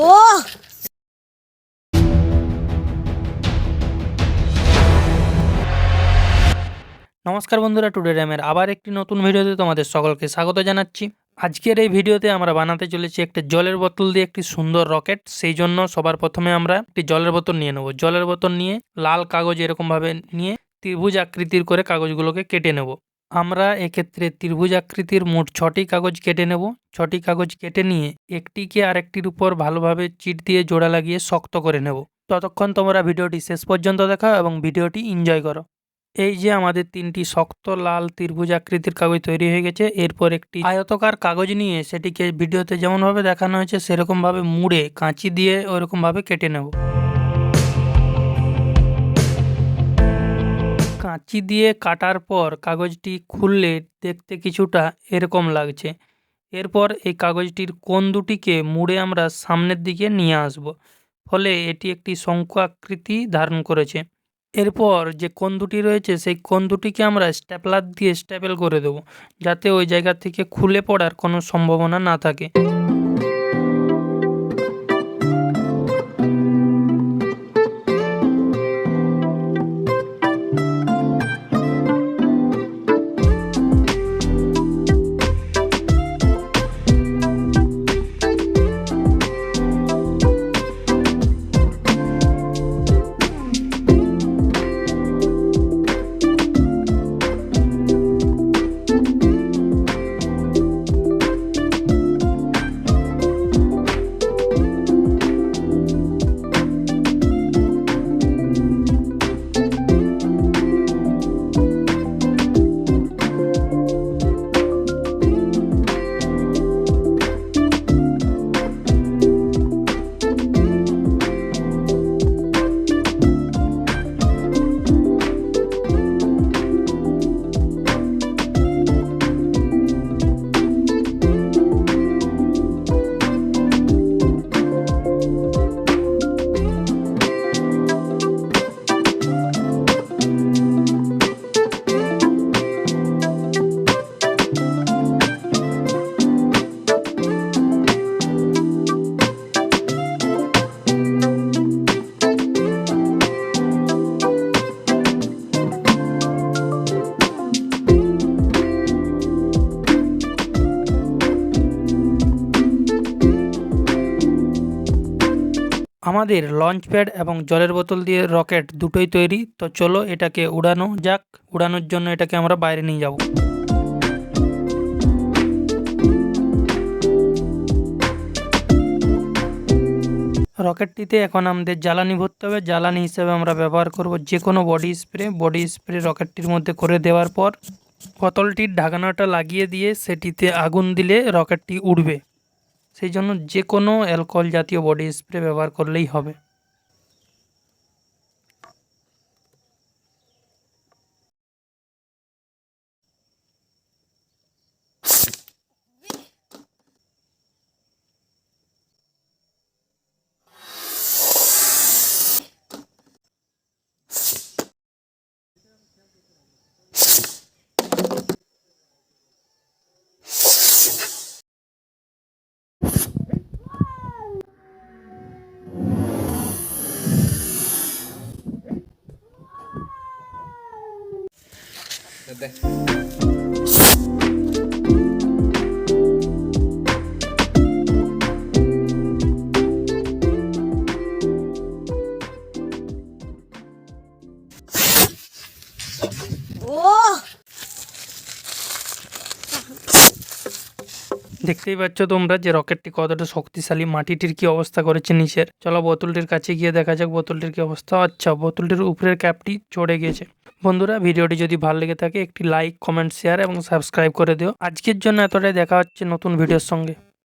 ওহ নমস্কার বন্ধুরা, টুডে র্যামের আবার একটি নতুন ভিডিওতে তোমাদের সকলকে স্বাগত জানাচ্ছি। আজকের এই ভিডিওতে আমরা বানাতে চলেছি একটা জলের বোতল দিয়ে একটি সুন্দর রকেট। সেই জন্য সবার প্রথমে আমরা একটি জলের বোতল নিয়ে নেব। জলের বোতল নিয়ে লাল কাগজ এরকমভাবে নিয়ে ত্রিভুজ আকৃতির করে কাগজগুলোকে কেটে নেব। আমরা এক্ষেত্রে ত্রিভুজ আকৃতির মোট 6টি কাগজ কেটে নেব। 6টি কাগজ কেটে নিয়ে একটিকে আরেকটির উপর ভালোভাবে চিট দিয়ে জোড়া লাগিয়ে শক্ত করে নেব। ততক্ষণ তোমরা ভিডিওটি শেষ পর্যন্ত দেখাও এবং ভিডিওটি এনজয় করো। এই যে আমাদের 3টি শক্ত লাল ত্রিভুজ আকৃতির কাগজ তৈরি হয়ে গেছে। এরপর একটি আয়তাকার কাগজ নিয়ে সেটিকে ভিডিওতে যেমনভাবে দেখানো হয়েছে সেরকমভাবে মুড়ে কাঁচি দিয়ে ওরকমভাবে কেটে নেব। কাঁচি দিয়ে কাটার পর কাগজটি খুললে দেখতে কিছুটা এরকম লাগছে। এরপর এই কাগজটির কোণ দুটিকে মুড়ে আমরা সামনের দিকে নিয়ে আসব, ফলে এটি একটি শঙ্কু আকৃতি ধারণ করেছে। এরপর যে কোণ দুটি রয়েছে সেই কোণ দুটিকে আমরা স্ট্যাপলার দিয়ে স্ট্যাপেল করে দেব, যাতে ওই জায়গা থেকে খুলে পড়ার কোনো সম্ভাবনা না থাকে। আমাদের লঞ্চ প্যাড এবং জলের বোতল দিয়ে রকেট দুটোই তৈরি। তো চলো এটাকে উড়ানো যাক। উড়ানোর জন্য এটাকে আমরা বাইরে নিয়ে যাব। রকেটটিতে এখন আমাদের জ্বালানি ভরতে হবে। জ্বালানি হিসেবে আমরা ব্যবহার করব যে কোনো বডি স্প্রে। বডি স্প্রে রকেটটির মধ্যে করে দেওয়ার পর বোতলটির ঢাকনাটা লাগিয়ে দিয়ে সেটিতে আগুন দিলে রকেটটি উড়বে। সেই জন্য যে কোনো অ্যালকোহল জাতীয় বডি স্প্রে ব্যবহার করলেই হবে। ওহ দেখতেই পাচ্ছ তোমরা যে রকেটটি কতটা শক্তিশালী। মাটিটির কি অবস্থা করেছে নিচের। চলো বোতলটির কাছে গিয়ে দেখা যাক বোতলটির কি অবস্থা। আচ্ছা, বোতলটির উপরের ক্যাপটি চড়ে গেছে। বন্ধুরা, ভিডিওটি যদি ভালো লেগে থাকে একটি লাইক, কমেন্ট, শেয়ার এবং সাবস্ক্রাইব করে দিও। আজকের জন্য এতটাই। দেখা হচ্ছে নতুন ভিডিওর সঙ্গে।